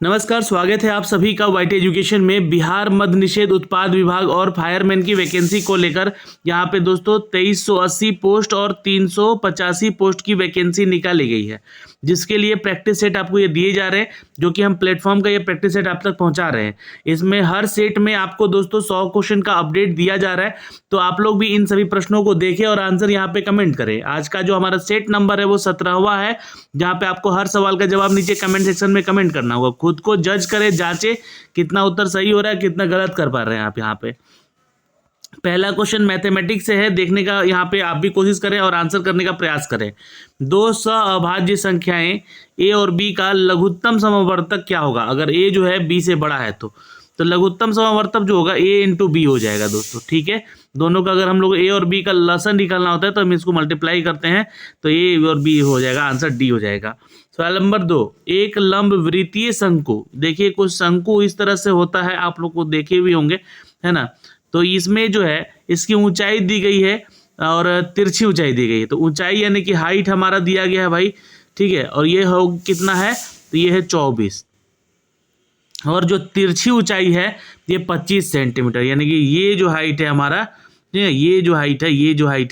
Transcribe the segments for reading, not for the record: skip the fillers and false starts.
नमस्कार, स्वागत है आप सभी का वाईटी एजुकेशन में। बिहार मद्य निषेध उत्पाद विभाग और फायरमैन की वैकेंसी को लेकर यहाँ पे दोस्तों 2380 पोस्ट और 385 पोस्ट की वैकेंसी निकाली गई है, जिसके लिए प्रैक्टिस सेट आपको ये दिए जा रहे हैं, जो कि हम प्लेटफॉर्म का ये प्रैक्टिस सेट आप तक पहुंचा रहे हैं। इसमें हर सेट में आपको दोस्तों 100 क्वेश्चन का अपडेट दिया जा रहा है, तो आप लोग भी इन सभी प्रश्नों को देखें और आंसर यहाँ पे कमेंट करें। आज का जो हमारा सेट नंबर है वो 17वां है, जहाँ पे आपको हर सवाल का जवाब नीचे कमेंट सेक्शन में कमेंट करना होगा। खुद को जज करें, जांचे कितना उत्तर सही हो रहा है, कितना गलत कर पा रहे हैं आप। यहाँ पे पहला क्वेश्चन मैथमेटिक्स से है, देखने का यहाँ पे आप भी कोशिश करें और आंसर करने का प्रयास करें। दो सअभाज्य संख्याएं ए और बी का लघुत्तम समवर्तक क्या होगा? अगर ए जो है बी से बड़ा है तो लघुत्तम समवर्तक जो होगा ए इंटू बी हो जाएगा दोस्तों। ठीक है, दोनों का अगर हम लोग ए और बी का लसन निकालना होता है तो हम इसको मल्टीप्लाई करते हैं तो ए और बी हो जाएगा, आंसर डी हो जाएगा। सवाल नंबर 2, एक लंब वृत्तीय शंकु। देखिए कुछ शंकु इस तरह से होता है, आप लोग को देखे भी होंगे, है ना। तो इसमें जो है इसकी ऊंचाई दी गई है और तिरछी ऊंचाई दी गई है। तो ऊंचाई यानी कि हाइट हमारा दिया गया है भाई, ठीक है, और ये हो कितना है, तो ये है 24, और जो तिरछी ऊंचाई है ये 25 सेंटीमीटर, यानी कि ये जो हाइट है हमारा, ये जो हाइट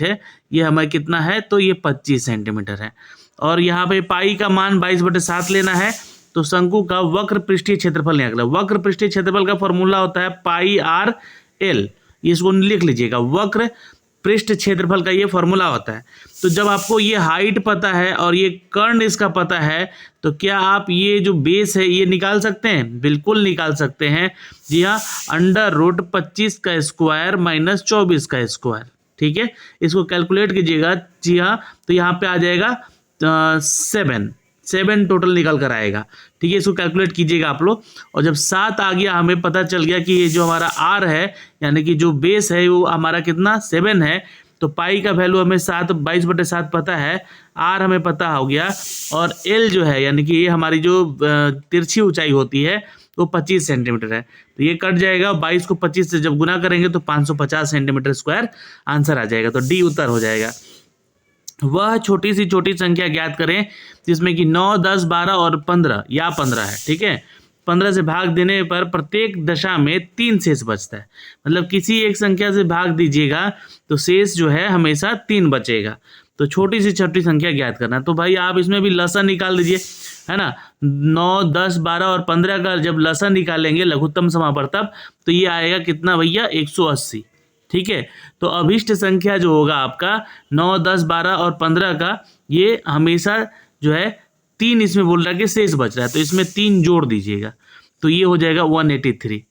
है ये हमारा कितना है, तो ये 25 सेंटीमीटर है। और यहाँ पे पाई का मान 22/7 लेना है। तो शंकु का वक्र पृष्ठीय क्षेत्रफल निकालना। वक्र पृष्ठीय क्षेत्रफल का फॉर्मूला होता है पाई आर एल, इसको लिख लीजिएगा। वक्र पृष्ठ क्षेत्रफल का ये फॉर्मूला होता है। तो जब आपको ये हाइट पता है और ये कर्ण इसका पता है, तो क्या आप ये जो बेस है ये निकाल सकते हैं? बिल्कुल निकाल सकते हैं। जी हाँ, √25 का स्क्वायर माइनस 24 का स्क्वायर। ठीक है, इसको कैलकुलेट कीजिएगा। जी हाँ, तो यहाँ पे आ जाएगा 7 टोटल निकल कर आएगा। ठीक है, इसको कैलकुलेट कीजिएगा आप लोग। और जब 7 आ गया, हमें पता चल गया कि ये जो हमारा आर है, यानी कि जो बेस है वो हमारा कितना 7 है। तो पाई का वैल्यू हमें 22/7 पता है, आर हमें पता हो गया, और एल जो है यानी कि ये हमारी जो तिरछी ऊंचाई होती है वो 25 सेंटीमीटर है। तो ये कट जाएगा, 22 को 25 से जब गुना करेंगे तो 550 सेंटीमीटर स्क्वायर आंसर आ जाएगा। तो डी उत्तर हो जाएगा। वह छोटी सी छोटी संख्या ज्ञात करें जिसमें कि 9, 10, 12 और 15 या 15 है। ठीक है, 15 से भाग देने पर प्रत्येक दशा में 3 शेष बचता है। मतलब किसी एक संख्या से भाग दीजिएगा तो शेष जो है हमेशा 3 बचेगा। तो छोटी सी छोटी संख्या ज्ञात करना। तो भाई आप इसमें भी लसन निकाल दीजिए, है ना। 9, 10, 12 और 15 का जब लसन निकालेंगे लघुत्तम समावर्तक, तो ये आएगा कितना भैया, 180। ठीक है, तो अभिष्ट संख्या जो होगा आपका 9, 10, 12 और 15 का, ये हमेशा जो है 3 इसमें बोल रहा है कि शेष बच रहा है, तो इसमें 3 जोड़ दीजिएगा, तो ये हो जाएगा 183।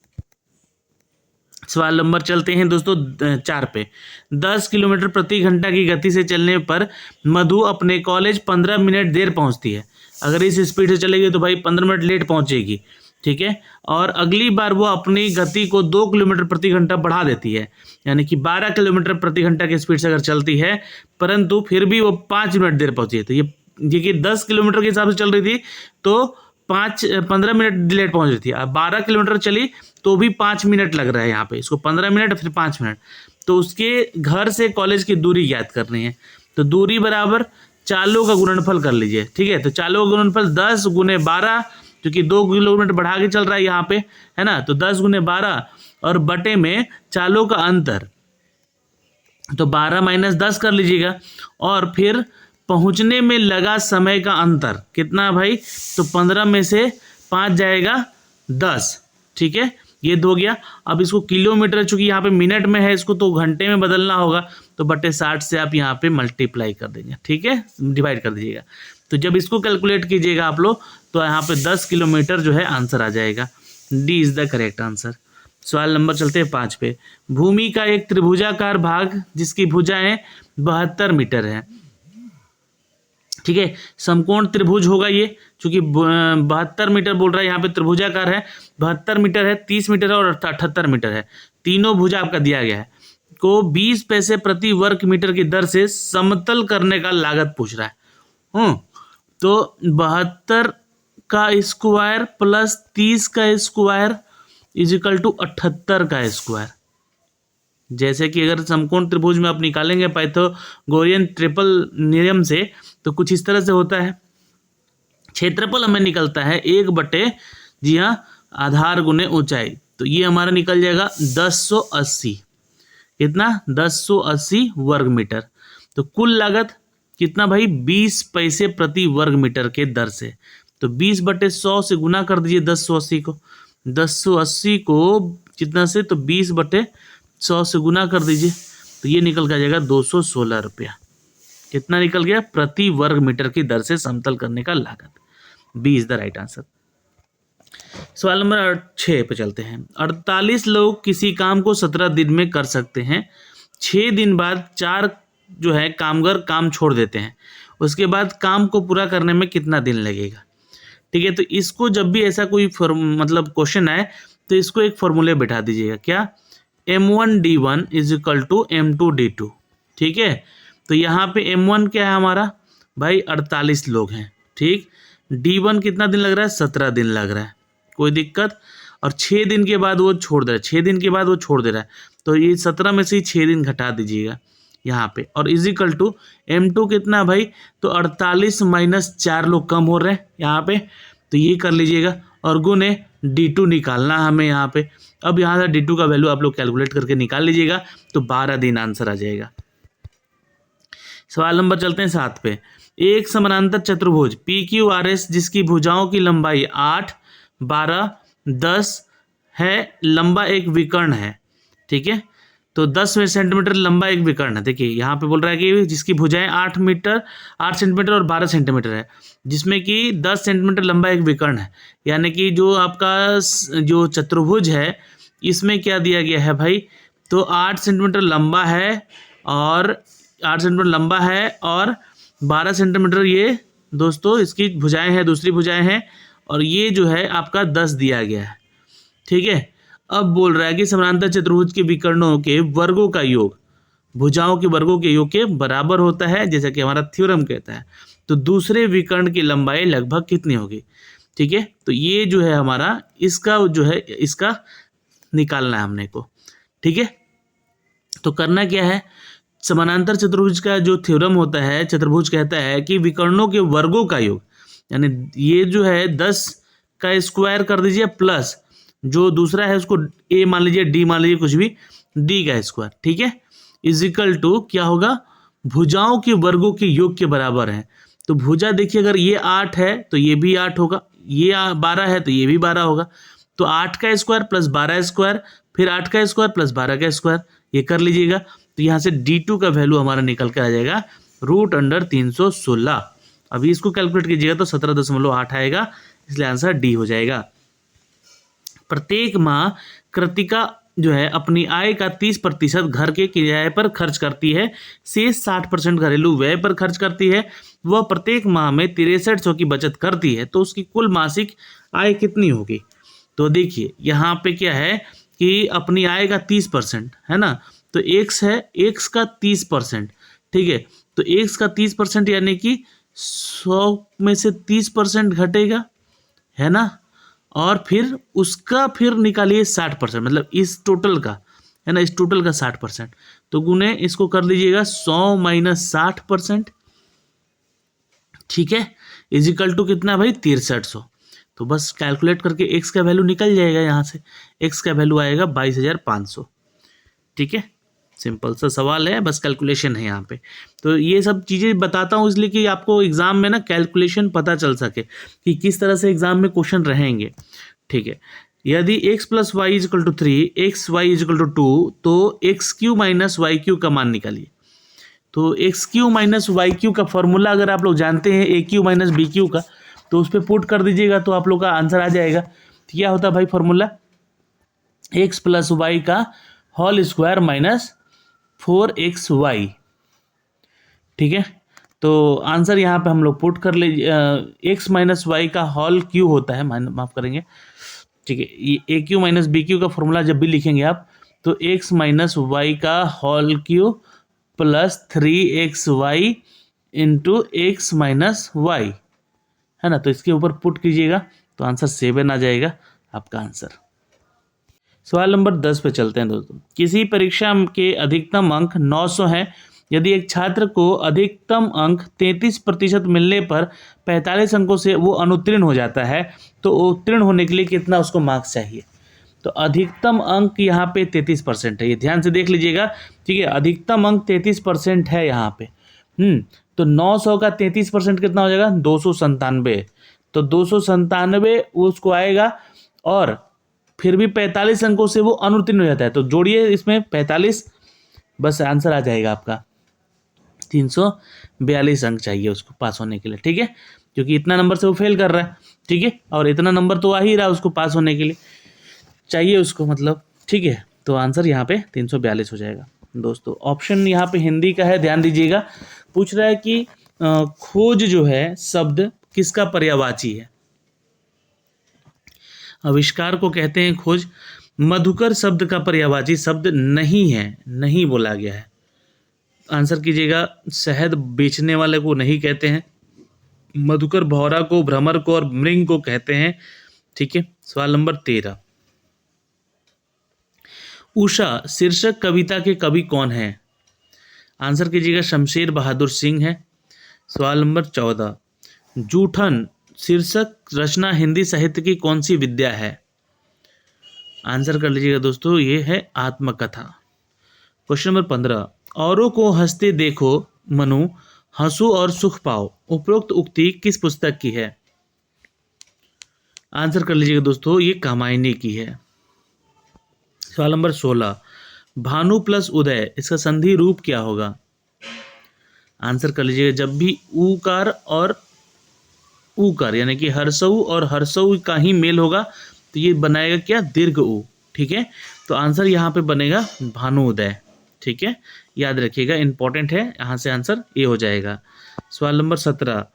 सवाल नंबर चलते हैं दोस्तों 4 पे। 10 किलोमीटर प्रति घंटा की गति से चलने पर मधु अपने कॉलेज 15 मिनट देर पहुंचती है। अगर इस स्पीड से चलेगी तो भाई 15 मिनट लेट पहुंचेगी। ठीक है, और अगली बार वो अपनी गति को 2 किलोमीटर प्रति घंटा बढ़ा देती है, यानी कि 12 किलोमीटर प्रति घंटा की स्पीड से अगर चलती है, परंतु फिर भी वो 5 मिनट देर पहुंची है। तो ये कि 10 किलोमीटर के हिसाब से चल रही थी तो 15 मिनट लेट पहुंच रही थी। अब 12 किलोमीटर चली तो भी 5 मिनट लग रहा है यहाँ पे, इसको 15 मिनट फिर 5 मिनट। तो उसके घर से कॉलेज की दूरी ज्ञात करनी है। तो दूरी बराबर चालों का गुणनफल कर लीजिए। ठीक है, तो चालों का गुणनफल 10 × 12, क्योंकि 2 किलोमीटर बढ़ा के चल रहा है यहाँ पे, है ना। तो 10 × 12 और बटे में चालों का अंतर, तो 12 - 10 कर लीजिएगा। और फिर पहुंचने में लगा समय का अंतर कितना भाई, तो 15 में से 5 जाएगा 10। ठीक है, ये हो गया। अब इसको किलोमीटर, चूंकि यहाँ पे मिनट में है, इसको तो घंटे में बदलना होगा, तो बटे 60 से आप यहाँ पे मल्टीप्लाई कर देंगे। ठीक है, डिवाइड कर दीजिएगा। तो जब इसको कैलकुलेट कीजिएगा आप लोग, तो यहाँ पे 10 किलोमीटर जो है आंसर आ जाएगा। D is the correct answer. सवाल नंबर चलते हैं 5 पे। भूमि का एक त्रिभुजाकार भाग जिसकी भुजाएं 72 मीटर है। ठीक है, समकोण त्रिभुज होगा ये, चूंकि 72 मीटर बोल रहा है, यहाँ पे त्रिभुजाकार है, 72 मीटर है, 30 मीटर है और 78 मीटर है। तीनों भुजा आपका दिया गया है। को 20 पैसे प्रति वर्ग मीटर की दर से समतल करने का लागत पूछ रहा है। तो 72 का स्क्वायर प्लस 30 का स्क्वायर इजिकल टू 78 का स्क्वायर। जैसे कि अगर समकोण त्रिभुज में आप निकालेंगे पाइथागोरियन ट्रिपल नियम से, तो कुछ इस तरह से होता है। क्षेत्रफल हमें निकलता है 1/4 जी हाँ, आधार गुने ऊंचाई, तो ये हमारा निकल जाएगा 1080। कितना? 1080 वर्ग मीटर। तो कुल लागत कितना भाई? 20 पैसे प्रति वर्ग मीटर के दर से। तो 20/100 से गुना कर दीजिए 1080 को। 1080 को कितना से? तो 20/100 से गुना कर दीजिए, तो ये निकल के आ जाएगा 216 रुपया। कितना निकल गया? प्रति वर्ग मीटर की दर से समतल करने का लागत। B is the right answer. सवाल नंबर 6 पे चलते हैं। 48 लोग किसी काम को 17 दिन में कर सकते हैं। 6 दिन बाद 4 जो है कामगार काम छोड़ देते हैं। उसके बाद काम को पूरा करने में कितना दिन लगेगा? ठीक है, तो इसको जब भी ऐसा कोई मतलब क्वेश्चन आए तो इसको एक फॉर्मूले बैठा दीजिएगा। क्या? M1D1 is equal to M2D2। ठीक है, तो यहाँ पे M1 क्या है हमारा भाई? 48 लोग हैं। ठीक, D1 कितना दिन लग रहा है? 17 दिन लग रहा है, कोई दिक्कत। और 6 दिन के बाद वो छोड़ दे रहा है, 6 दिन के बाद वो छोड़ दे रहा है, तो ये 17 में से ही 6 दिन घटा दीजिएगा यहाँ पे। और इज इक्वल टू M2 कितना भाई? तो 48 माइनस 4 लोग कम हो रहे हैं यहाँ पे, तो ये कर लीजिएगा। और गुने D2 निकालना हमें यहाँ पे। अब यहाँ से D2 का वैल्यू आप लोग कैलकुलेट करके निकाल लीजिएगा, तो 12 दिन आंसर आ जाएगा। सवाल नंबर चलते हैं 7 पे। एक समानांतर चतुर्भुज PQRS जिसकी भुजाओं की लंबाई 8, 12, 10 है, लंबा एक विकर्ण है। ठीक है, तो 10 सेंटीमीटर लंबा एक विकर्ण है। देखिए यहाँ पे बोल रहा है कि जिसकी भुजाएं 8 सेंटीमीटर और 12 सेंटीमीटर है, जिसमें कि 10 सेंटीमीटर लंबा एक विकर्ण है। यानी कि जो आपका जो चतुर्भुज है इसमें क्या दिया गया है भाई? तो 8 सेंटीमीटर लंबा है और 8 सेंटीमीटर लंबा है और 12 सेंटीमीटर ये दोस्तों इसकी भुजाएं हैं, दूसरी भुजाएं हैं, और ये जो है आपका 10 दिया गया है। ठीक है, अब बोल रहा है कि समानांतर चतुर्भुज के विकर्णों के वर्गों का योग भुजाओं के वर्गों के योग के बराबर होता है, जैसा कि हमारा थ्योरम कहता है। तो दूसरे विकर्ण की लंबाई लगभग कितनी होगी? ठीक है, तो ये जो है हमारा इसका जो है इसका निकालना है हमने को। ठीक है, तो करना क्या है? समानांतर चतुर्भुज का जो थ्योरम होता है, चतुर्भुज कहता है कि विकर्णों के वर्गों का योग, यानी ये जो है 10 का स्क्वायर कर दीजिए प्लस जो दूसरा है उसको a मान लीजिए, d मान लीजिए, कुछ भी, d का स्क्वायर। ठीक है, इज इक्वल टू क्या होगा? भुजाओं के वर्गों के योग के बराबर है। तो भुजा देखिए, अगर ये 8 है तो ये भी 8 होगा, ये 12 है तो ये भी 12 होगा। तो 8 का स्क्वायर प्लस 12 स्क्वायर, फिर 8 का स्क्वायर प्लस 12 का स्क्वायर, ये कर लीजिएगा। तो यहाँ से D2 का वैल्यू हमारा निकल कर आ जाएगा √316। अभी इसको कैलकुलेट कीजिएगा तो 17.8 आएगा, इसलिए आंसर डी हो जाएगा। प्रत्येक माह कृतिका जो है अपनी आय का 30% घर के किराए पर खर्च करती है, शेष 60% घरेलू व्यय पर खर्च करती है। वह प्रत्येक माह में 6300 की बचत करती है, तो उसकी कुल मासिक आय कितनी होगी? तो देखिए यहाँ पे क्या है कि अपनी आय का 30% है ना, तो x है, x का 30%। ठीक है, तो x का 30% यानी कि 100 में से 30% घटेगा, है ना, और फिर उसका फिर निकालिए 60%, मतलब इस टोटल का, है ना, इस टोटल का 60%। तो गुने इसको कर लीजिएगा 100 माइनस 60%। ठीक है, इज इक्वल टू कितना भाई? 6300। तो बस कैलकुलेट करके x का वैल्यू निकल जाएगा, यहाँ से x का वैल्यू आएगा 22,500। ठीक है, सिंपल सा सवाल है, बस कैलकुलेशन है यहाँ पे। तो ये सब चीज़ें बताता हूँ इसलिए कि आपको एग्जाम में ना कैलकुलेशन पता चल सके कि किस तरह से एग्जाम में क्वेश्चन रहेंगे। ठीक है, यदि x + y = 3, x y = 2, तो x³ - y³ का मान निकालिए। तो x³ - y³ का फॉर्मूला अगर आप लोग जानते हैं a³ - b³ का, तो उस पर पुट कर दीजिएगा तो आप लोग का आंसर आ जाएगा। तो क्या होता है भाई फॉर्मूला? x + y का होल स्क्वायर माइनस 4xy। ठीक है, तो आंसर यहाँ पे हम लोग पुट कर ले, x - y का होल क्यू होता है, माफ करेंगे। ठीक है, ये a³ - b³ का फॉर्मूला जब भी लिखेंगे आप, तो x - y का whole cube plus 3xy into x - y, है ना, तो इसके ऊपर पुट कीजिएगा तो आंसर 7 आ जाएगा आपका आंसर। सवाल नंबर 10 पे चलते हैं दोस्तों। किसी परीक्षा के अधिकतम अंक 900 हैं यदि एक छात्र को अधिकतम अंक 33% मिलने पर 45 अंकों से वो अनुत्तीर्ण हो जाता है, तो उत्तीर्ण होने के लिए कितना उसको मार्क्स चाहिए। तो अधिकतम अंक यहाँ पे 33% है, ये ध्यान से देख लीजिएगा, ठीक है। अधिकतम अंक 33% है यहाँ पे। तो 900 का 33% कितना हो जाएगा, 297। तो 297 उसको आएगा, और फिर भी 45 अंकों से वो अनुत्तीर्ण हो जाता है, तो जोड़िए इसमें 45, बस आंसर आ जाएगा आपका 342 अंक चाहिए उसको पास होने के लिए, ठीक है। क्योंकि इतना नंबर से वो फेल कर रहा है, ठीक है, और इतना नंबर तो आ ही रहा है उसको पास होने के लिए चाहिए उसको, मतलब, ठीक है। तो आंसर यहाँ पे 342 हो जाएगा दोस्तों। ऑप्शन यहाँ पे हिंदी का है, ध्यान दीजिएगा। पूछ रहा है कि खोज जो है शब्द किसका पर्यायवाची है। आविष्कार को कहते हैं खोज। मधुकर शब्द का पर्यायवाची शब्द नहीं है, नहीं बोला गया है। आंसर कीजिएगा। शहद बेचने वाले को नहीं कहते हैं। मधुकर भौरा को, भ्रमर को और मृंग को कहते हैं, ठीक है। सवाल नंबर 13। उषा शीर्षक कविता के कवि कौन है। आंसर कीजिएगा। शमशेर बहादुर सिंह है। सवाल नंबर 14। जूठन शीर्षक रचना हिंदी साहित्य की कौन सी विद्या है। आंसर कर लीजिएगा दोस्तों, ये है आत्मकथा। Question number 15। औरों को हंसते देखो मनु, हंसो और सुख पाओ। उपरोक्त उक्ति किस पुस्तक की है। आंसर कर लीजिएगा दोस्तों, ये कामायनी की है। सवाल नंबर 16। भानु प्लस उदय, इसका संधि रूप क्या होगा। आंसर कर लीजिएगा। जब भी ऊकार और ऊकार यानी कि हर्षऊ और हर्षऊ का ही मेल होगा तो ये बनाएगा क्या, दीर्घ ऊ, ठीक है। तो आंसर यहाँ पे बनेगा भानु उदय, ठीक है, याद रखिएगा, इंपॉर्टेंट है। यहाँ से आंसर ए हो जाएगा। सवाल नंबर 17।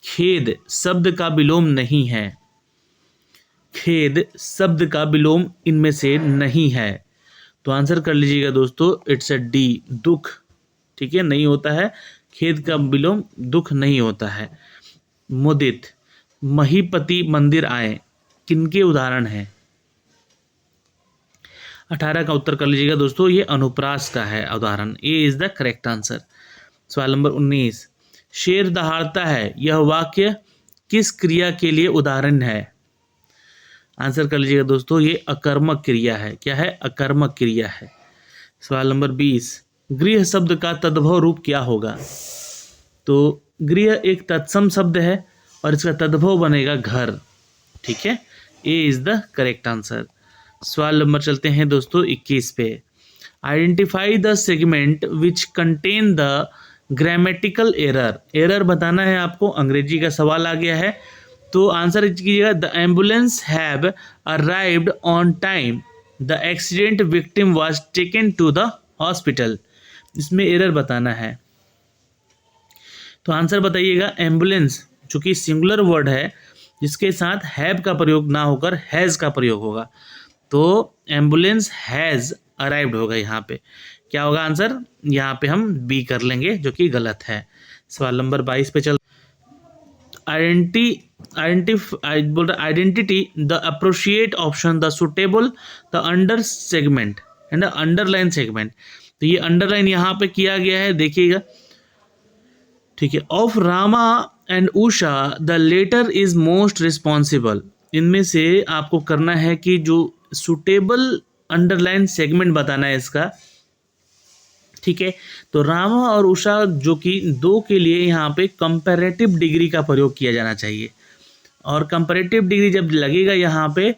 खेद शब्द का विलोम नहीं है। खेद शब्द का विलोम इनमें से नहीं है, तो आंसर कर लीजिएगा दोस्तों, इट्स अ डी, दुख, ठीक है, नहीं होता है। खेद का विलोम दुख नहीं होता है। मुदित महीपति मंदिर आए, किनके उदाहरण हैं। 18 का उत्तर कर लीजिएगा दोस्तों, ये अनुप्रास का है उदाहरण। ए इज द करेक्ट आंसर। सवाल नंबर 19। शेर दहाड़ता है, यह वाक्य किस क्रिया के लिए उदाहरण है। आंसर कर लीजिएगा दोस्तों, ये अकर्मक क्रिया है। क्या है, अकर्मक क्रिया है। सवाल नंबर 20। गृह शब्द का तद्भव रूप क्या होगा। तो गृह एक तत्सम शब्द है और इसका तद्भव बनेगा घर, ठीक है। ए इज द करेक्ट आंसर। सवाल नंबर चलते हैं दोस्तों 21 पे। Identify the segment which contain the grammatical error. Error बताना है आपको, अंग्रेजी का सवाल आ गया है, तो आंसर कीजिएगा। The ambulance have arrived on time, the accident victim was taken to the hospital. इसमें एरर बताना है, तो आंसर बताइएगा। एम्बुलेंस जो कि सिंगुलर वर्ड है, जिसके साथ हैव का प्रयोग ना होकर हैज़ का प्रयोग होगा, तो एम्बुलेंस हैज़ अराइव्ड होगा। यहाँ पे क्या होगा आंसर, यहाँ पे हम बी कर लेंगे, जो कि गलत है। सवाल नंबर 22 पे चल। Identity the appropriate option, the suitable, the under segment and the underline segment. तो ये अंडरलाइन यहाँ पे किया गया है, देखिएगा, ठीक है। Of Rama and Usha the letter is most responsible. इनमें से आपको करना है कि जो सुटेबल अंडरलाइन सेगमेंट बताना है इसका, ठीक है। तो रामा और उषा जो कि दो के लिए यहाँ पे कंपैरेटिव डिग्री का प्रयोग किया जाना चाहिए, और कंपैरेटिव डिग्री जब लगेगा यहाँ पे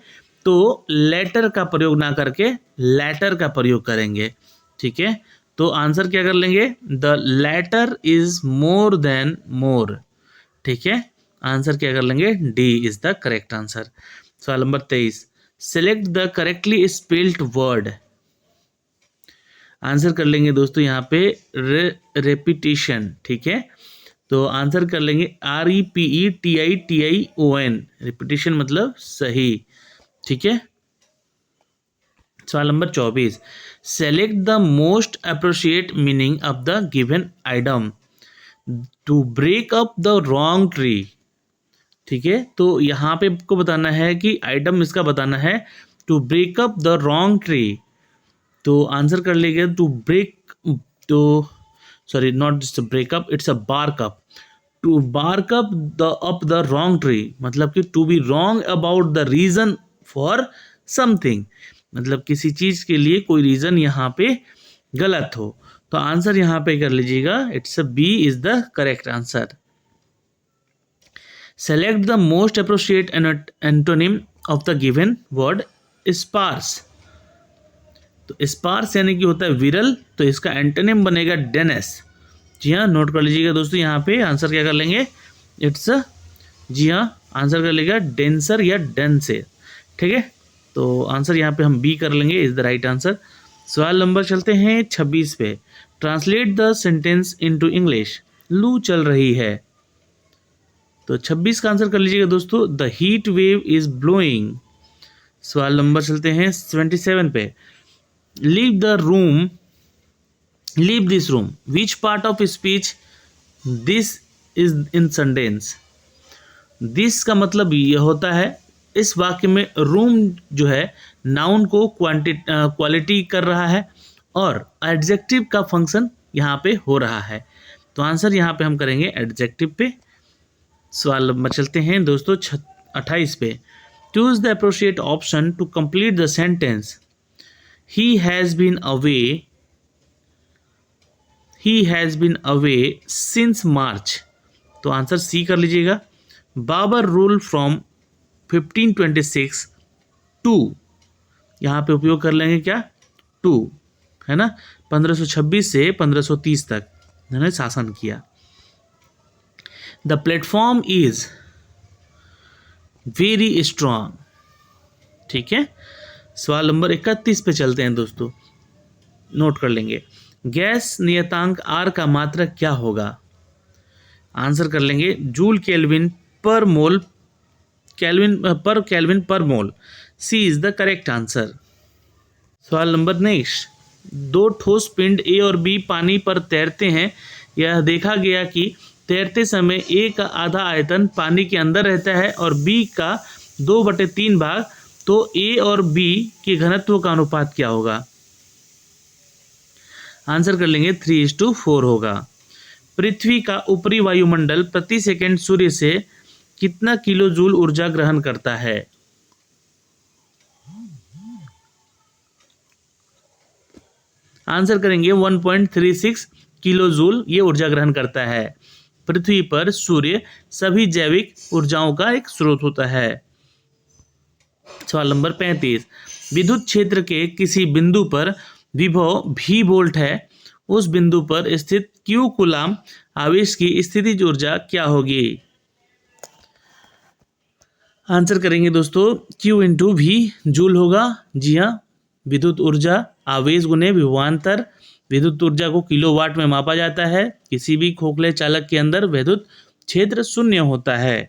तो लेटर का प्रयोग ना करके लैटर का प्रयोग करेंगे, ठीक है। तो आंसर क्या कर लेंगे, the letter is more than more, ठीक है। आंसर क्या कर लेंगे, D is the correct answer. सवाल नंबर 23। Select the correctly spelled word. Answer कर लेंगे दोस्तों यहाँ पे रेपिटेशन, ठीक है। तो आंसर कर लेंगे REPETITION, रिपीटिशन मतलब सही, ठीक है। सवाल number 24। Select the most appropriate meaning of the given item to break up the wrong tree, ठीक है। तो यहाँ पे आपको बताना है कि आइटम इसका बताना है to break up the wrong tree. तो आंसर कर लेंगे टू ब्रेक, तो sorry not just breakup, it's a bark up. To bark up the wrong tree, मतलब कि to be wrong about the reason for something, मतलब किसी चीज के लिए कोई रीजन यहाँ पे गलत हो। तो आंसर यहाँ पे कर लीजिएगा, it's B is the correct answer. Select the most appropriate antonym of the given word sparse. तो स्पार्स यानी कि होता है विरल, तो इसका एंटोनिम बनेगा डेनस। जी हाँ, नोट कर लीजिएगा दोस्तों, यहाँ पे आंसर क्या कर लेंगे, इट्स, जी हाँ, आंसर कर लेगा डेंसर या डेंसे। ठीक है, तो आंसर यहाँ पे हम बी कर लेंगे, इज द राइट आंसर। सवाल नंबर चलते हैं 26 पे। Translate the sentence into English. लू चल रही है, तो 26 का आंसर कर लीजिएगा दोस्तों, the heat wave is blowing. सवाल नंबर चलते हैं 27 पे। Leave the room, leave this room, which part of speech this is in sentence. This का मतलब यह होता है, इस वाक्य में रूम जो है नाउन को क्वालिटी कर रहा है और एडजेक्टिव का फंक्शन यहाँ पे हो रहा है। तो आंसर यहाँ पे हम करेंगे एडजेक्टिव पे। सवाल नंबर चलते हैं दोस्तों 28 पे। Choose the appropriate option to complete the sentence. He has been away, he has been away since March. तो आंसर सी कर लीजिएगा। बाबर रूल फ्रॉम 1526 टू, यहाँ पे उपयोग कर लेंगे क्या, टू, है ना, 1526 से 1530 तक उन्होंने शासन किया। The platform is very strong. ठीक है, सवाल नंबर 31 पे चलते हैं दोस्तों, नोट कर लेंगे। गैस नियतांक आर का मात्रक क्या होगा। आंसर कर लेंगे जूल केल्विन पर मोल, केल्विन पर मोल। सी इज द करेक्ट आंसर। सवाल नंबर नेक्स्ट। दो ठोस पिंड ए और बी पानी पर तैरते हैं। यह देखा गया कि तैरते समय ए का आधा आयतन पानी के अंदर रहता है और बी का 2/3 भाग, तो ए और बी के घनत्व का अनुपात क्या होगा। आंसर कर लेंगे 3:4 होगा। पृथ्वी का ऊपरी वायुमंडल प्रति सेकंड सूर्य से कितना किलो जूल ऊर्जा ग्रहण करता है। आंसर करेंगे 1.36 किलो जूल ये ऊर्जा ग्रहण करता है। पृथ्वी पर सूर्य सभी जैविक ऊर्जाओं का एक स्रोत होता है। सवाल नंबर 35। विद्युत क्षेत्र के किसी बिंदु पर विभव भी वोल्ट है, उस बिंदु पर स्थित क्यू कूलाम आवेश की स्थितिज ऊर्जा क्या होगी। आंसर करेंगे दोस्तों Q इंटू भी जूल होगा। जी हाँ, विद्युत ऊर्जा आवेश गुने विभवांतर। विद्युत ऊर्जा को किलोवाट में मापा जाता है। किसी भी खोखले चालक के अंदर विद्युत क्षेत्र 0 होता है।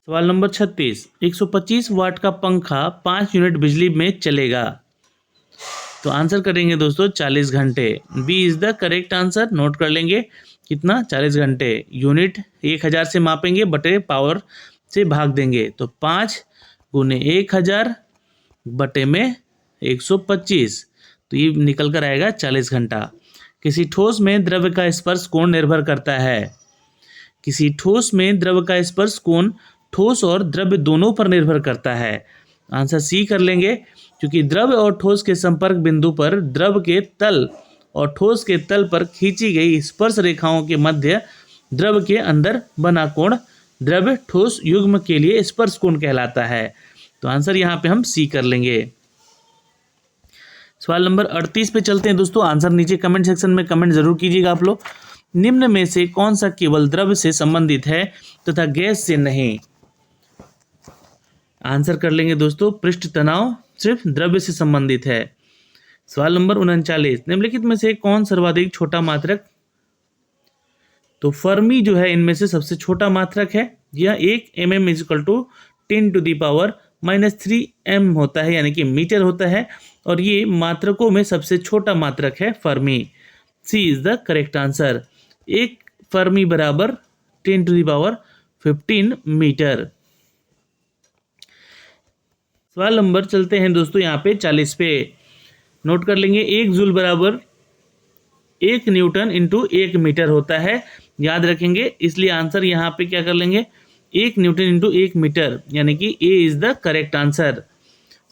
सवाल नंबर 36। 125 वाट का पंखा 5 यूनिट बिजली में चलेगा। तो आंसर करेंगे दोस्तों 40 घंटे। B is the correct answer. Note कर लेंगे कितना, 40 घंटे। यूनिट 1000 से मापेंगे, बटे पावर से भाग देंगे, तो 5 गुने 1000 बटे में 125, तो ये निकल कर आएगा 40 घंटा। किसी ठोस में द्रव्य का स्पर्श कोण निर्भर करता है। किसी ठोस में द्रव्य का स्पर्श कोण ठोस और द्रव्य दोनों पर निर्भर करता है। आंसर सी कर लेंगे, क्योंकि द्रव्य और ठोस के संपर्क बिंदु पर द्रव के तल और ठोस के तल पर खींची गई स्पर्श रेखाओं के मध्य द्रव के अंदर बना कोण द्रव्य ठोस युग्म के लिए स्पर्श कोण कहलाता है। तो आंसर यहाँ पे हम सी कर लेंगे। सवाल नंबर 38 पे चलते हैं दोस्तों। आंसर नीचे कमेंट सेक्शन में कमेंट जरूर कीजिएगा आप लोग। निम्न में से कौन सा केवल द्रव्य से संबंधित है तथा गैस से नहीं। आंसर कर लेंगे दोस्तों पृष्ठ तनाव सिर्फ द्रव्य से संबंधित है। सवाल नंबर 39। निम्नलिखित में से कौन सर्वाधिक छोटा मात्रक। तो फर्मी जो है इनमें से सबसे छोटा मात्रक है। यह 1 mm = 10⁻³ m होता है, यानी कि मीटर होता है, और ये मात्रकों में सबसे छोटा मात्रक है fermi. C is the correct answer. 1 fermi बराबर 10⁻15 मीटर। सवाल नंबर चलते हैं दोस्तों यहाँ पे 40 पे। नोट कर लेंगे 1 जूल बराबर 1 न्यूटन इंटू 1 मीटर होता है, याद रखेंगे। इसलिए आंसर यहाँ पे क्या कर लेंगे, 1 न्यूटन इंटू 1 मीटर, यानी कि ए इज द करेक्ट आंसर।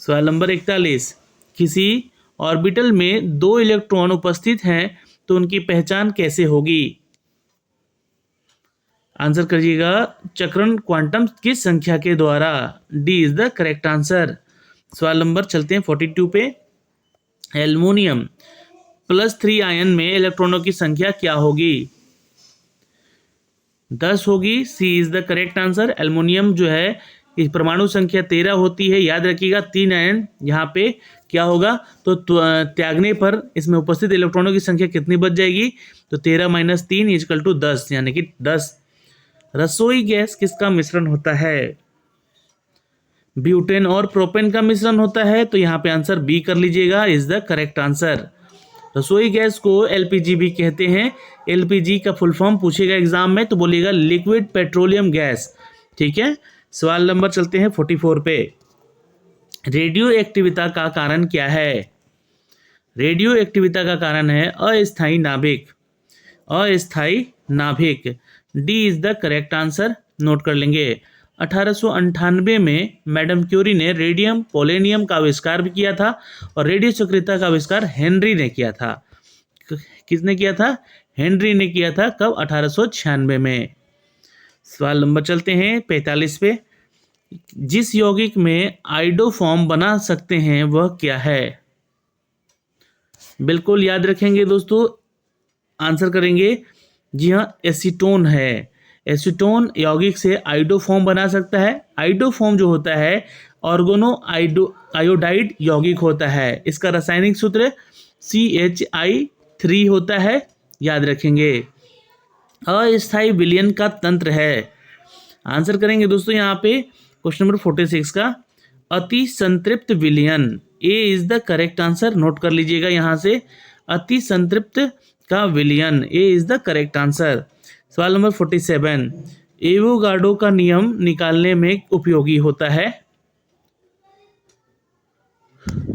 सवाल नंबर 41, किसी ऑर्बिटल में 2 इलेक्ट्रॉन उपस्थित हैं तो उनकी पहचान कैसे होगी? आंसर करिएगा चक्रण क्वांटम की संख्या के द्वारा, D is the correct answer. सवाल नंबर चलते हैं 42 पे, एल्युमिनियम +3 आयन में इलेक्ट्रॉनों की संख्या क्या होगी? 10 होगी, C is the correct answer. Aluminium जो है इस परमाणु संख्या 13 होती है, याद रखिएगा 3 आयन यहाँ पे क्या होगा, तो त्यागने पर इसमें उपस्थित इलेक्ट्रॉनों की संख्या कितनी बच जाएगी, तो 13 - 3 = 10, यानी कि 10। रसोई गैस किसका मिश्रण होता है? ब्यूटेन और प्रोपेन का मिश्रण होता है, तो यहाँ पे आंसर बी कर लीजिएगा, इज द करेक्ट आंसर। रसोई गैस को एलपीजी भी कहते हैं। एलपीजी का फुल फॉर्म पूछेगा एग्जाम में तो बोलिएगा लिक्विड पेट्रोलियम गैस, ठीक है। सवाल नंबर चलते हैं 44 पे, रेडियो एक्टिविता का कारण क्या है? रेडियो एक्टिविता का कारण है अस्थायी नाभिक, अस्थायी नाभिक, D is the correct answer, note कर लेंगे। 1898 में मैडम क्यूरी ने रेडियम पोलेनियम का आविष्कार भी किया था और रेडियो सक्रियता का आविष्कार हेनरी ने किया था। किसने किया था? हेनरी ने किया था। कब? 1896 में। सवाल नंबर चलते हैं 45 पे, जिस यौगिक में आइडोफॉर्म बना सकते हैं वह क्या है? बिल्कुल याद रखेंगे दोस्तों, आंसर करेंगे जी हाँ, एसीटोन है। एसीटोन यौगिक से आइडोफॉर्म बना सकता है। आइडोफॉर्म जो होता है ऑर्गेनो आयोडाइड यौगिक होता है। इसका रासायनिक सूत्र CHI3 होता है, याद रखेंगे। अस्थायी विलयन का तंत्र है। आंसर करेंगे दोस्तों यहाँ पे क्वेश्चन नंबर 46 का, अति संतृप्त विलयन, A is the correct answer, note कर लीजिएगा यहाँ से, अति संतृप्त का विलयन, A is the correct answer. सवाल नंबर 47, एवोगाड्रो का नियम निकालने में उपयोगी होता है।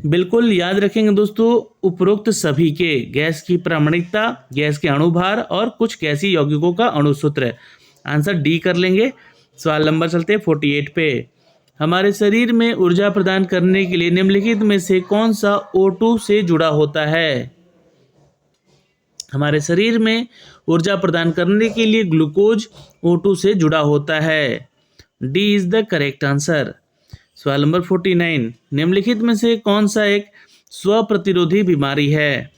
बिल्कुल याद रखेंगे दोस्तों, उपरोक्त सभी के गैस की प्रामाणिकता, गैस के अणुभार और कुछ गैसीय यौगिकों का अणुसूत्र, आंसर डी कर लेंगे। सवाल नंबर चलते हैं 48 पे, हमारे शरीर में ऊर्जा प्रदान करने के लिए निम्नलिखित में से कौन सा O2 से जुड़ा होता है? हमारे शरीर में ऊर्जा प्रदान करने के लिए ग्लूकोज O2 से जुड़ा होता है, D is the correct answer. सवाल नंबर 49, निम्नलिखित में से कौन सा एक स्व प्रतिरोधी बीमारी है?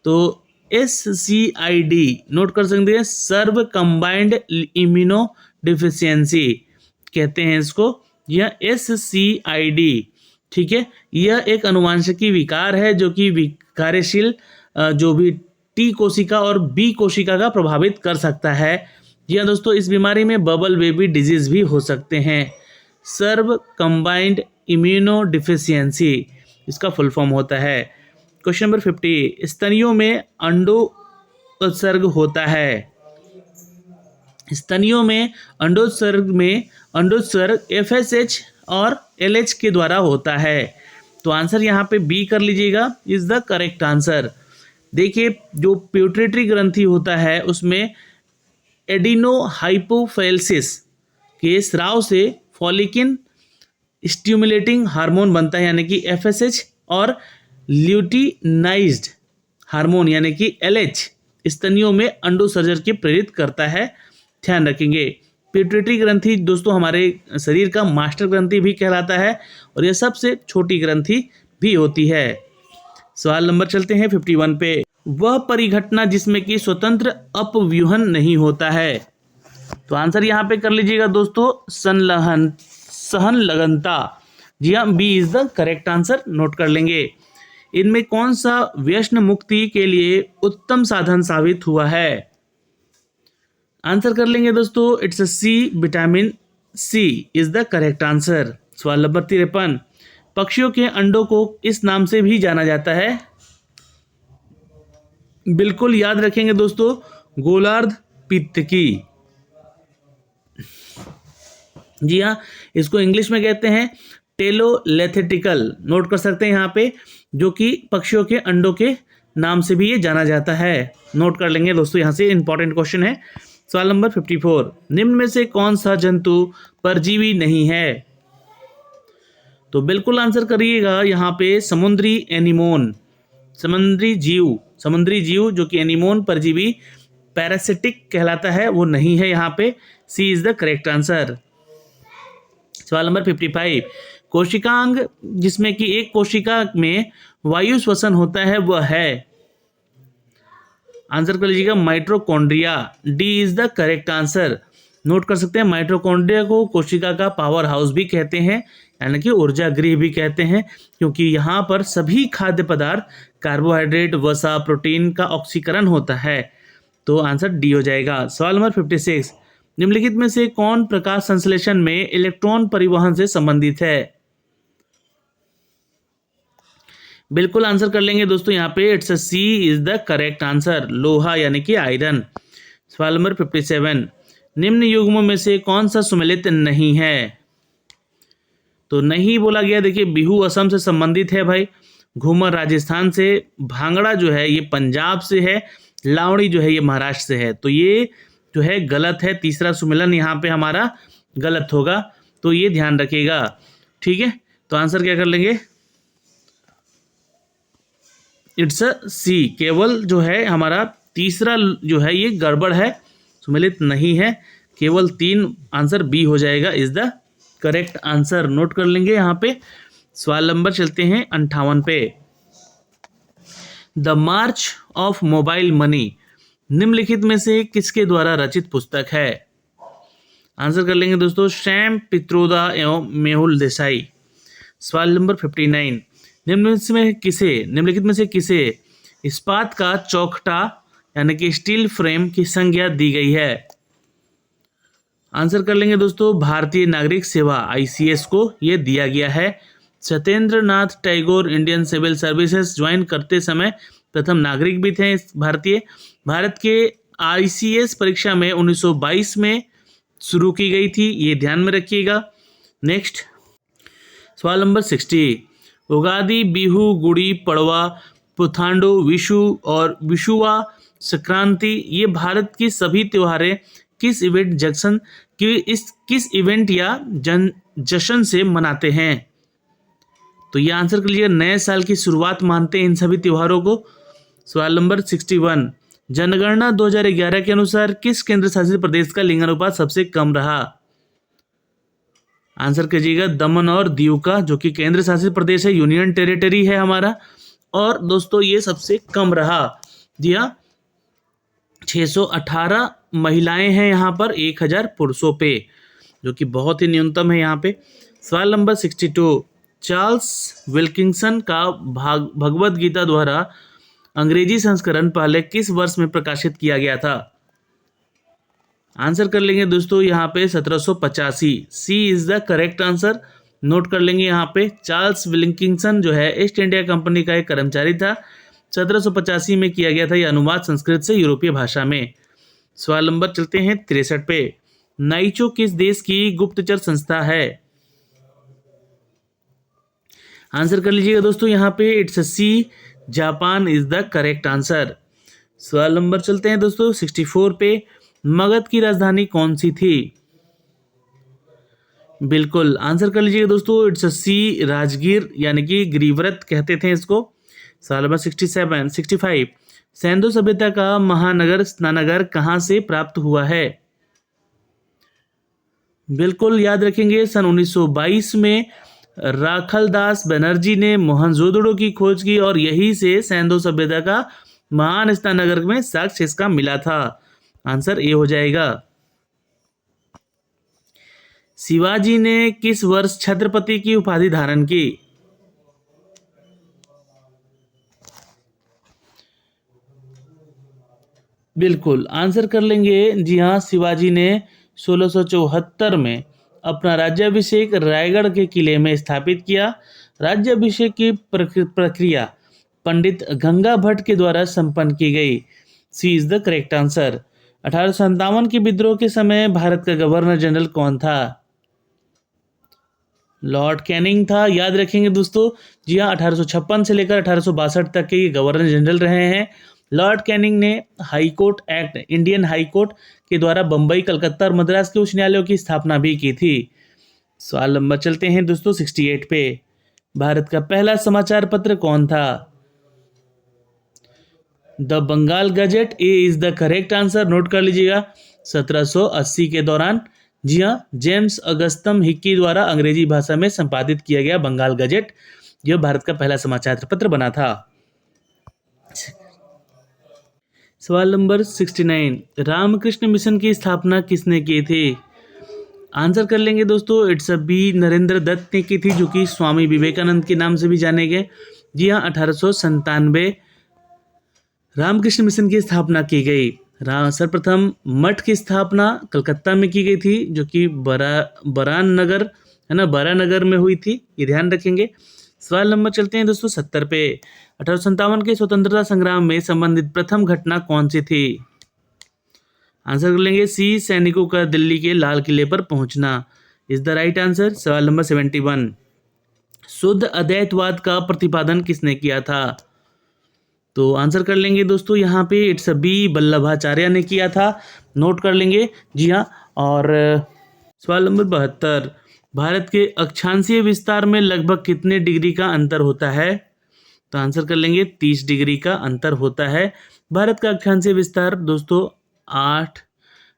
तो SCID नोट कर सकते हैं, सर्व कंबाइंड इम्यूनो डिफिशियंसी कहते हैं इसको, यह SCID, ठीक है। यह एक अनुवांशिकी विकार है जो कि विकार्यशील जो भी T कोशिका और B कोशिका का प्रभावित कर सकता है। यह दोस्तों इस बीमारी में बबल बेबी डिजीज भी हो सकते हैं। सर्व कंबाइंड इम्यूनो डिफिशियंसी इसका फुल फॉर्म होता है। क्वेश्चन नंबर 50, स्तनियों में अंडोत्सर्ग होता है। स्तनियों में अंडोत्सर्ग FSH और LH के द्वारा होता है, तो आंसर यहाँ पे बी कर लीजिएगा, इज द करेक्ट आंसर। देखिए जो प्यूटरेटरी ग्रंथि होता है उसमें एडिनोहाइपोफेलसिस के स्राव से फॉलिकिन स्टिमुलेटिंग हार्मोन बनता है, यानी कि FSH, और ल्यूटिनाइज्ड हार्मोन यानी कि LH स्तनियों में अंडोत्सर्जन के प्रेरित करता है, ध्यान रखेंगे। पिट्यूटरी ग्रंथि दोस्तों हमारे शरीर का मास्टर ग्रंथि भी कहलाता है और यह सबसे छोटी ग्रंथि भी होती है। सवाल नंबर चलते हैं 51 पे, वह परिघटना जिसमें कि स्वतंत्र अपव्यूहन नहीं होता है, तो आंसर यहाँ पे कर लीजिएगा दोस्तों, सहनलगनता, जी हाँ, B is the correct answer, note कर लेंगे। इनमें कौन सा व्यसन मुक्ति के लिए उत्तम साधन साबित हुआ है? आंसर कर लेंगे दोस्तों, it's a C, vitamin C is the correct answer. सवाल नंबर 53, पक्षियों के अंडों को इस नाम से भी जाना जाता है। बिल्कुल याद रखेंगे दोस्तों, गोलार्ध पित्तकी, जी हाँ, इसको इंग्लिश में कहते हैं टेलोलेथेटिकल, नोट कर सकते हैं यहाँ पे, जो कि पक्षियों के अंडों के नाम से भी ये जाना जाता है। नोट कर लेंगे दोस्तों, यहाँ से इंपॉर्टेंट क्वेश्चन है। सवाल नंबर 54, निम्न में से कौन सा जंतु परजीवी नहीं है? तो बिल्कुल आंसर करिएगा यहाँ पे समुद्री एनिमोन, समुद्री जीव जो कि एनिमोन परजीवी पैरासिटिक कहलाता है, वो नहीं है यहाँ पे। सी इज द करेक्ट आंसर। सवाल नंबर 55, कोशिकांग जिसमें कि एक कोशिका में वायु श्वसन होता है वह है? आंसर कर लीजिएगा mitochondria. D is the correct answer. Note कर सकते हैं, माइटोकॉन्ड्रिया को कोशिका का पावर हाउस भी कहते हैं, यानी कि ऊर्जा गृह भी कहते हैं, क्योंकि यहाँ पर सभी खाद्य पदार्थ, कार्बोहाइड्रेट, वसा, प्रोटीन का ऑक्सीकरण होता है। तो आंसर डी हो जाएगा। सवाल नंबर 56, निम्नलिखित में से कौन प्रकाश संश्लेषण में इलेक्ट्रॉन परिवहन से संबंधित है? बिल्कुल आंसर कर लेंगे दोस्तों, यहाँ पे it's C is the correct answer, लोहा यानी कि आयरन। सवाल नंबर 57, निम्न युग्मों में से कौन सा सुमेलित नहीं है? तो नहीं बोला गया, देखिए बिहू असम से संबंधित है भाई, घूमर राजस्थान से, भांगड़ा जो है ये पंजाब से है, लावड़ी जो है ये महाराष्ट्र से है। तो ये जो है गलत है, तीसरा सुमेलन यहाँ पे हमारा गलत होगा, तो ये ध्यान रखिएगा। ठीक है, तो आंसर क्या कर लेंगे? इट्स सी, केवल जो है हमारा तीसरा जो है ये गड़बड़ है, सुमेलित नहीं है, केवल 3 आंसर बी हो जाएगा is the correct answer. Note कर लेंगे यहाँ पे। सवाल नंबर चलते हैं 58 पे। The March of mobile money निम्नलिखित में से किसके द्वारा रचित पुस्तक है? आंसर कर लेंगे दोस्तों, सैम पित्रोदा एवं मेहुल देसाई। सवाल नंबर 59, निम्नलिखित में से किसे इस्पात का चौखटा यानी कि स्टील फ्रेम की संज्ञा दी गई है? आंसर कर लेंगे दोस्तों, भारतीय नागरिक सेवा ICS को ये दिया गया है। Satyendra Nath Tagore Indian civil services join करते समय प्रथम नागरिक भी थे भारत के ICS परीक्षा में 1922 में शुरू की गई थी, ये ध्यान में रखिएगा। नेक्स्ट सवाल नंबर 60, उगादी, बिहू, गुड़ी पड़वा, पुथांडु, विशु और विशुआ संक्रांति ये भारत की सभी त्योहारें किस इवेंट या जश्न से मनाते हैं? तो ये आंसर कर लीजिए, नए साल की शुरुआत मानते हैं इन सभी त्योहारों को। सवाल नंबर 61, जनगणना 2011 के अनुसार किस केंद्र शासित प्रदेश का लिंगानुपात सबसे कम रहा? आंसर कीजिएगा, दमन और दीव का, जो कि केंद्र शासित प्रदेश है, यूनियन टेरिटरी है हमारा। और दोस्तों ये सबसे कम रहा। जी हाँ, 618 महिलाएं हैं यहाँ पर 1000 पुरुषों पे, जो कि बहुत ही न्यूनतम है यहाँ पे। सवाल नंबर 62, चार्ल्स विल्किंसन का भगवद गीता द्वारा अंग्रेजी संस्करण पहले किस वर्ष में प्रकाशित किया गया था? आंसर कर लेंगे दोस्तों यहाँ पे 1785। C is the correct answer. Note कर लेंगे यहाँ पे, चार्ल्स विल्किंसन जो है ईस्ट इंडिया कंपनी का एक कर्मचारी था। 1785 में किया गया था यह अनुवाद संस्कृत से यूरोपीय भाषा में। सवाल नंबर चलते हैं 63 पे। नाइचो किस देश की गुप्तचर संस्था है? आंसर कर लीजिएगा दोस्तों यहाँ पे, it's C, Japan is the correct answer. सवाल नंबर चलते हैं दोस्तों 64 पे। मगध की राजधानी कौन सी थी? बिल्कुल आंसर कर लीजिएगा दोस्तों, इट्स सी, राजगीर यानी कि गिरिव्रत कहते थे इसको। सवाल नंबर 65, सिंधु सभ्यता का महानगर स्नानगर कहाँ से प्राप्त हुआ है? बिल्कुल याद रखेंगे, सन 1922 में राखलदास बनर्जी ने मोहनजोदड़ो की खोज की और यही से सिंधु सभ्यता का महान स्नानगर में साक्ष्य इसका मिला था। आंसर ए हो जाएगा। शिवाजी ने किस वर्ष छत्रपति की उपाधि धारण की? बिल्कुल आंसर कर लेंगे, जी हाँ, शिवाजी ने 1674 में अपना राज्याभिषेक रायगढ़ के किले में स्थापित किया। राज्याभिषेक की प्रक्रिया पंडित गंगा भट्ट के द्वारा संपन्न की गई। सी इज द करेक्ट आंसर। 1857 के विद्रोह के समय भारत का गवर्नर जनरल कौन था? लॉर्ड कैनिंग था, याद रखेंगे दोस्तों। जी हाँ, 1856 से लेकर 1862 तक के ये गवर्नर जनरल रहे हैं। लॉर्ड कैनिंग ने high court act, Indian high court के द्वारा बम्बई, कलकत्ता और मद्रास के उच्च न्यायालयों की स्थापना भी की थी। सवाल नंबर चलते हैं दोस्तों 68 पे। भारत का पहला समाचार पत्र कौन था? The Bengal gazette A is the correct answer, note कर लीजिएगा। 1780 के दौरान, जी हाँ, जेम्स अगस्तम हिक्की द्वारा अंग्रेजी भाषा में संपादित किया गया बंगाल गजेट, यह भारत का पहला समाचार पत्र बना था। सवाल नंबर 69, रामकृष्ण मिशन की स्थापना किसने की थी? आंसर कर लेंगे दोस्तों, it's a B Narendra Dutt ने की थी, जो कि स्वामी विवेकानंद के नाम से भी जाने गए। जी हाँ, 1897 रामकृष्ण मिशन की स्थापना की गई। सर्वप्रथम मठ की स्थापना कलकत्ता में की गई थी, जो कि बरान नगर है ना, बरानगर में हुई थी, ये ध्यान रखेंगे। सवाल नंबर चलते हैं दोस्तों 70 पे। 1857 के स्वतंत्रता संग्राम में संबंधित प्रथम घटना कौन सी थी? आंसर कर लेंगे, सी सैनिकों का दिल्ली के लाल किले पर पहुंचना इज द राइट आंसर। सवाल नंबर 71, शुद्ध अद्वैतवाद का प्रतिपादन किसने किया था? तो आंसर कर लेंगे दोस्तों, यहाँ पे इट्स बी वल्लभाचार्य ने किया था, नोट कर लेंगे। जी हाँ, और सवाल नंबर 72, भारत के अक्षांशीय विस्तार में लगभग कितने डिग्री का अंतर होता है? तो आंसर कर लेंगे 30 डिग्री का अंतर होता है। भारत का अक्षांशीय विस्तार दोस्तों 8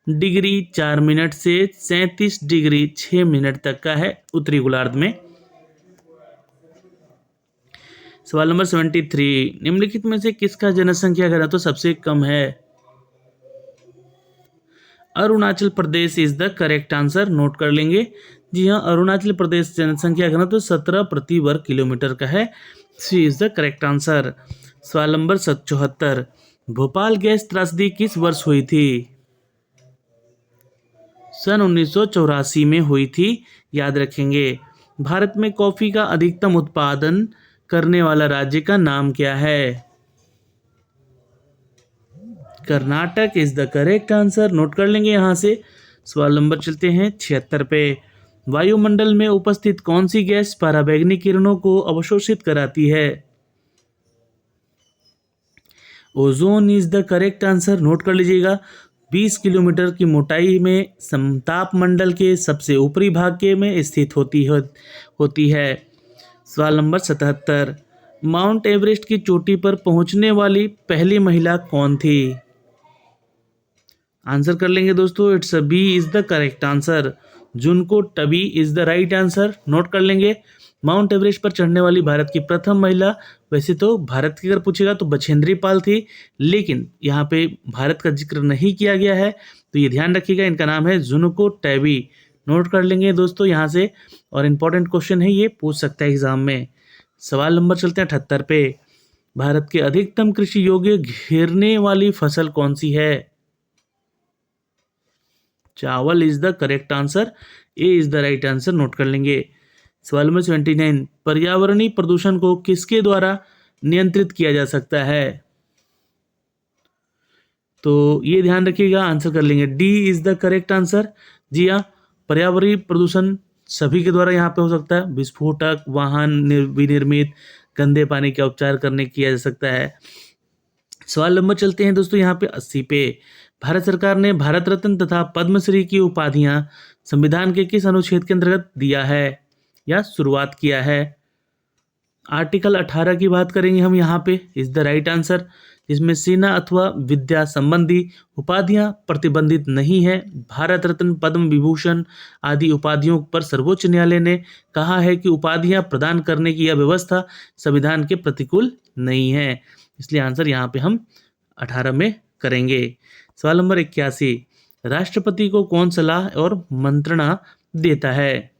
डिग्री 4 मिनट से 37 डिग्री 6 मिनट तक का है उत्तरी गोलार्ध में। सवाल नंबर 73, निम्नलिखित में से किसका जनसंख्या घनत्व सबसे कम है? Arunachal Pradesh is the correct answer, note कर लेंगे। जी हाँ, अरुणाचल प्रदेश जनसंख्या घनत्व 17 प्रति वर्ग किलोमीटर का है, सी इज द करेक्ट आंसर। सवाल नंबर 74, भोपाल गैस त्रासदी किस वर्ष हुई थी? सन 1984 में हुई थी, याद रखेंगे। भारत में कॉफी का अधिकतम उत्पादन करने वाला राज्य का नाम क्या है? Karnataka is the correct answer, note कर लेंगे यहां से। सवाल नंबर चलते हैं 76 पे। वायुमंडल में उपस्थित कौन सी गैस पराबैंगनी किरणों को अवशोषित कराती है? Ozone is the correct answer, note कर लीजिएगा। 20 किलोमीटर की मोटाई में समताप मंडल के सबसे ऊपरी भाग के में स्थित होती है। सवाल नंबर 77, माउंट एवरेस्ट की चोटी पर पहुंचने वाली पहली महिला कौन थी? आंसर कर लेंगे दोस्तों, it's B is the correct answer, Junko Tabei is the right answer, note कर लेंगे। माउंट एवरेस्ट पर चढ़ने वाली भारत की प्रथम महिला, वैसे तो भारत की अगर पूछेगा तो बछेंद्री पाल थी, लेकिन यहाँ पे भारत का जिक्र नहीं किया गया है, तो ये ध्यान रखिएगा, इनका नाम है जुनको टैबी, नोट कर लेंगे दोस्तों यहाँ से। और इम्पोर्टेंट क्वेश्चन है, ये पूछ सकता है एग्जाम में। सवाल नंबर चलते हैं 78 पे। भारत के अधिकतम कृषि योग्य घेरने वाली फसल कौन सी है? चावल is the correct answer, A is the right answer, note कर लेंगे। सवाल नंबर 79, पर्यावरणीय प्रदूषण को किसके द्वारा नियंत्रित किया जा सकता है? तो ये ध्यान रखिएगा, आंसर कर लेंगे, D is the correct answer. जी हाँ, पर्यावरणीय प्रदूषण सभी के द्वारा यहाँ पे हो सकता है, विस्फोटक, वाहन विनिर्मित, गंदे पानी का उपचार करने किया जा सकता है। सवाल नंबर चलते हैं दोस्तों यहाँ पे 80 पे। भारत सरकार ने भारत रत्न तथा पद्मश्री की उपाधियां संविधान के किस अनुच्छेद के अंतर्गत दिया है या शुरुआत किया है? आर्टिकल 18 की बात करेंगे हम यहाँ पे, इज द राइट आंसर, जिसमें सेना अथवा विद्या संबंधी उपाधियां प्रतिबंधित नहीं है। भारत रत्न, पद्म विभूषण आदि उपाधियों पर सर्वोच्च न्यायालय ने कहा है कि उपाधियां प्रदान करने की यह व्यवस्था संविधान के प्रतिकूल नहीं है, इसलिए आंसर यहाँ पे हम 18 में करेंगे। सवाल नंबर 81, राष्ट्रपति को कौन सलाह और मंत्रणा देता है?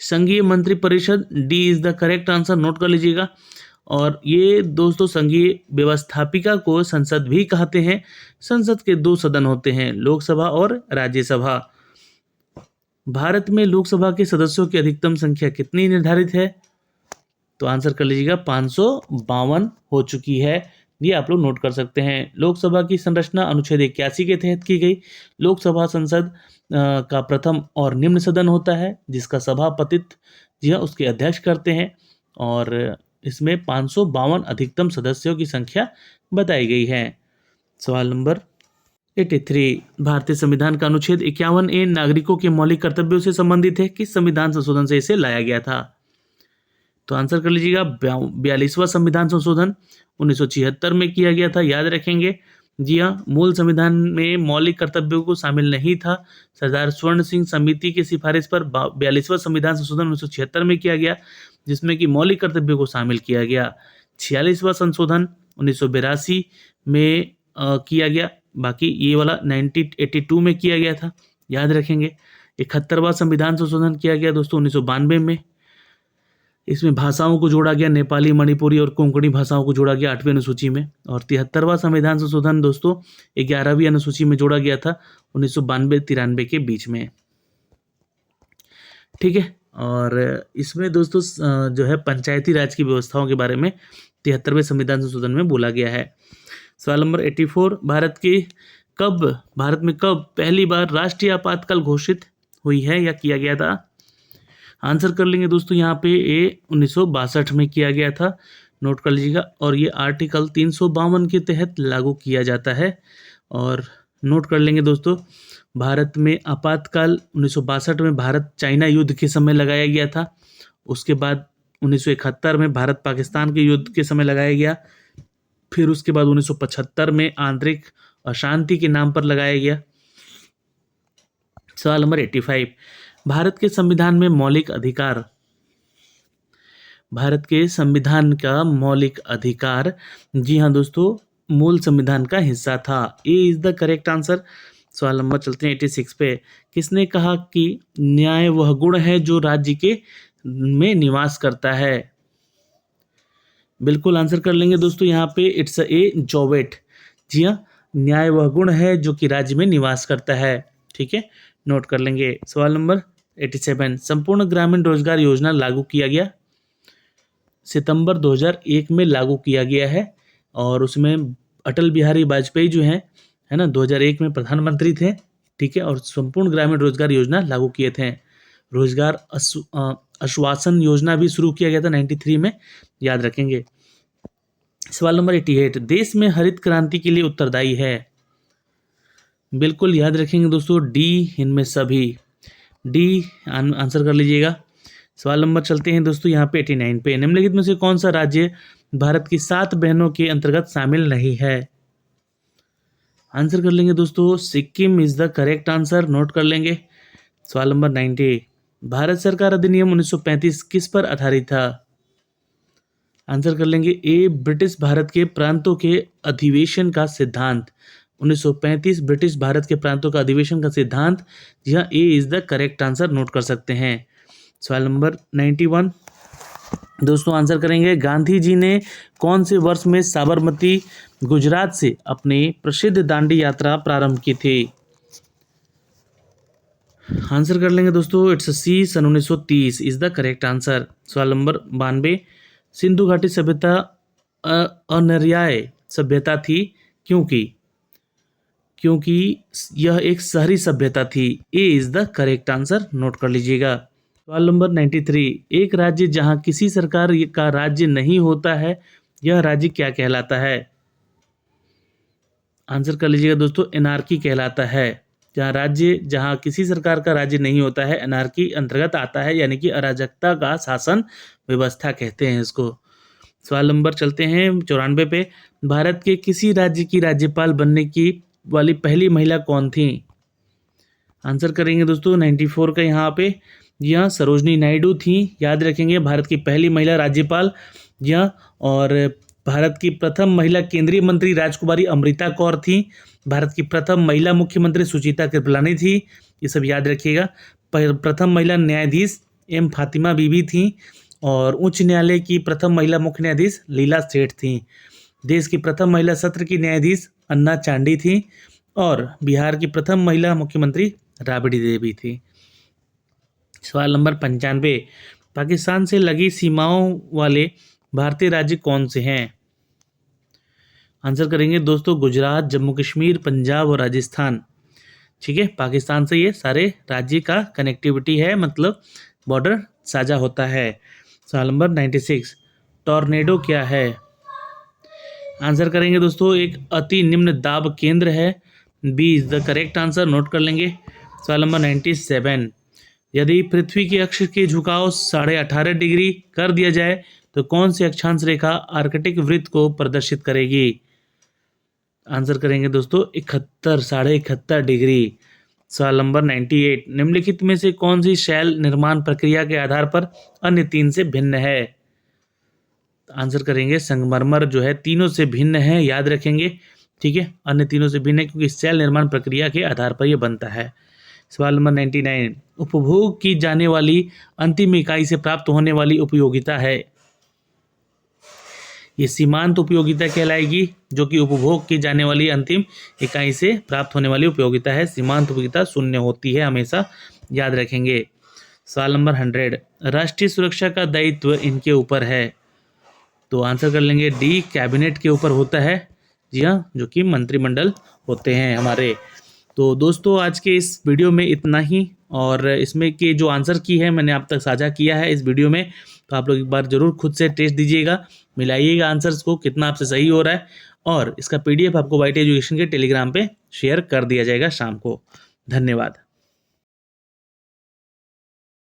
संघीय मंत्रिपरिषद, D is the correct answer, note कर लीजिएगा। और ये दोस्तों संघीय व्यवस्थापिका को संसद भी कहते हैं। संसद के 2 सदन होते हैं, लोकसभा और राज्यसभा। भारत में लोकसभा के सदस्यों की अधिकतम संख्या कितनी निर्धारित है? तो आंसर कर लीजिएगा, 552 हो चुकी है। ये आप लोग नोट कर सकते हैं। लोकसभा की संरचना अनुच्छेद 81 के तहत की गई। लोकसभा संसद का प्रथम और निम्न सदन होता है, जिसका सभापतित्व जी हाँ उसके अध्यक्ष करते हैं, और इसमें 552 अधिकतम सदस्यों की संख्या बताई गई है। सवाल नंबर 83, भारतीय संविधान का अनुच्छेद 51A नागरिकों के मौलिक कर्तव्यों से संबंधित है। किस संविधान संशोधन से इसे लाया गया था? तो आंसर कर लीजिएगा, 42वां संविधान संशोधन 1976 में किया गया था, याद रखेंगे। जी हाँ, मूल संविधान में मौलिक कर्तव्यों को शामिल नहीं था। सरदार स्वर्ण सिंह समिति की सिफारिश पर 42वां संविधान संशोधन 1976 में किया गया, जिसमें कि मौलिक कर्तव्यों को शामिल किया गया। 46वां संशोधन 1982 में किया गया, बाकी ये वाला 1982 में किया गया था, याद रखेंगे। 71वां संविधान संशोधन किया गया दोस्तों 1992 में। इसमें भाषाओं को जोड़ा गया, नेपाली, मणिपुरी और कोंकणी भाषाओं को जोड़ा गया 8वीं अनुसूची में। और 73वां संविधान संशोधन दोस्तों 11वीं अनुसूची में जोड़ा गया था 1992-93 के बीच में। ठीक है, और इसमें दोस्तों जो है पंचायती राज की व्यवस्थाओं के बारे में 73वें संविधान संशोधन में बोला गया है। सवाल नंबर 84, भारत में कब पहली बार राष्ट्रीय आपातकाल घोषित हुई है या किया गया था? आंसर कर लेंगे दोस्तों, यहाँ पे ये 1962 में किया गया था, नोट कर लीजिएगा। और ये आर्टिकल 352 के तहत लागू किया जाता है। और नोट कर लेंगे दोस्तों, भारत में आपातकाल 1962 में भारत चाइना युद्ध के समय लगाया गया था। उसके बाद 1971 में भारत पाकिस्तान के युद्ध के समय लगाया गया। फिर उसके बाद 1975 में आंतरिक अशांति के नाम पर लगाया गया। सवाल नंबर 85, भारत के संविधान में मौलिक अधिकार, भारत के संविधान का मौलिक अधिकार जी हाँ दोस्तों मूल संविधान का हिस्सा था। ए इज द करेक्ट आंसर। सवाल नंबर चलते हैं 86 पे। किसने कहा कि न्याय वह गुण है जो राज्य के में निवास करता है? बिल्कुल आंसर कर लेंगे दोस्तों, यहाँ पे इट्स ए जोवेट। जी हाँ, न्याय वह गुण है जो कि राज्य में निवास करता है। ठीक है, नोट कर लेंगे। सवाल नंबर 87, संपूर्ण ग्रामीण रोजगार योजना लागू किया गया, सितंबर 2001 में लागू किया गया है। और उसमें अटल बिहारी वाजपेयी जो है ना 2001 में प्रधानमंत्री थे। ठीक है, और संपूर्ण ग्रामीण रोजगार योजना लागू किए थे। रोजगार आश्वासन योजना भी शुरू किया गया था 93 में, याद रखेंगे। सवाल नंबर 88, देश में हरित क्रांति के लिए उत्तरदायी है? बिल्कुल याद रखेंगे दोस्तों, डी इनमें सभी, डी आंसर कर लीजिएगा। सवाल नंबर चलते हैं दोस्तों यहाँ पे 89 पे। निम्नलिखित में से कौन सा राज्य भारत की 7 बहनों के अंतर्गत शामिल नहीं है? आंसर कर लेंगे दोस्तों, Sikkim is the correct answer, note कर लेंगे। सवाल नंबर 90, भारत सरकार अधिनियम 1935 किस पर आधारित था? आंसर कर लेंगे, ए ब्रिटिश भारत के प्रांतों के अधिवेशन का सिद्धांत। 1935 ब्रिटिश भारत के प्रांतों का अधिवेशन का सिद्धांत। जी हाँ, A is the correct answer, note कर सकते हैं। सवाल नंबर 91 दोस्तों आंसर करेंगे, गांधी जी ने कौन से वर्ष में साबरमती गुजरात से अपनी प्रसिद्ध दांडी यात्रा प्रारंभ की थी? आंसर कर लेंगे दोस्तों, इट्स सी, सन 1930 इज द करेक्ट आंसर। सवाल नंबर 92, सिंधु घाटी सभ्यता अनर्याय सभ्यता थी क्योंकि यह एक शहरी सभ्यता थी। A is the correct answer, note कर लीजिएगा। सवाल नंबर 93, एक राज्य जहां किसी सरकार का राज्य नहीं होता है, यह राज्य क्या कहलाता है? आंसर कर लीजिएगा दोस्तों, एनार्की कहलाता है। जहां किसी सरकार का राज्य नहीं होता है, एनार्की अंतर्गत आता है, यानी कि अराजकता का शासन व्यवस्था कहते हैं इसको। सवाल नंबर चलते हैं 94 पे। भारत के किसी राज्य की राज्यपाल बनने की वाली पहली महिला कौन थी? आंसर करेंगे दोस्तों 94 का यहाँ पे, यह सरोजनी नायडू थी, याद रखेंगे, भारत की पहली महिला राज्यपाल यह। और भारत की प्रथम महिला केंद्रीय मंत्री राजकुमारी अमृता कौर थी। भारत की प्रथम महिला मुख्यमंत्री सुचिता कृपलानी थी, ये सब याद रखिएगा। प्रथम महिला न्यायाधीश एम फातिमा बीबी थी। और उच्च न्यायालय की प्रथम महिला मुख्य न्यायाधीश लीला सेठ थी। देश की प्रथम महिला सत्र की न्यायाधीश अन्ना चांडी थी। और बिहार की प्रथम महिला मुख्यमंत्री राबड़ी देवी थी। सवाल नंबर 95, पाकिस्तान से लगी सीमाओं वाले भारतीय राज्य कौन से हैं? आंसर करेंगे दोस्तों गुजरात, जम्मू कश्मीर, पंजाब और राजस्थान। ठीक है, पाकिस्तान से ये सारे राज्य का कनेक्टिविटी है, मतलब बॉर्डर साझा होता है। सवाल नंबर 96, टॉर्नेडो क्या है? आंसर करेंगे दोस्तों एक अति निम्न दाब केंद्र है। B is the correct answer, note कर लेंगे। सवाल नंबर 97, यदि पृथ्वी के अक्ष के झुकाव 18.5 डिग्री कर दिया जाए तो कौन सी अक्षांश रेखा आर्कटिक वृत्त को प्रदर्शित करेगी? आंसर करेंगे दोस्तों 71.5 डिग्री। सवाल नंबर 98, निम्नलिखित में से कौन सी शैल निर्माण प्रक्रिया के आधार पर अन्य 3 से भिन्न है? आंसर करेंगे संगमरमर जो है तीनों से भिन्न है, याद रखेंगे। ठीक है, अन्य तीनों से भिन्न है क्योंकि शैल निर्माण प्रक्रिया के आधार पर यह बनता है। सवाल नंबर 99, उपभोग की जाने वाली अंतिम इकाई से प्राप्त होने वाली उपयोगिता है। ये सीमांत उपयोगिता कहलाएगी, जो कि उपभोग की जाने वाली अंतिम इकाई से प्राप्त होने वाली उपयोगिता है। सीमांत उपयोगिता शून्य होती है हमेशा, याद रखेंगे। सवाल नंबर 100, राष्ट्रीय सुरक्षा का दायित्व इनके ऊपर है। तो आंसर कर लेंगे डी, कैबिनेट के ऊपर होता है। जी हाँ, जो कि मंत्रिमंडल होते हैं हमारे। तो दोस्तों आज के इस वीडियो में इतना ही, और इसमें के जो आंसर की है मैंने आप तक साझा किया है इस वीडियो में। तो आप लोग एक बार ज़रूर खुद से टेस्ट दीजिएगा, मिलाइएगा आंसर्स को, कितना आपसे सही हो रहा है। और इसका PDF आपको वाइट एजुकेशन के टेलीग्राम पे शेयर कर दिया जाएगा शाम को। धन्यवाद।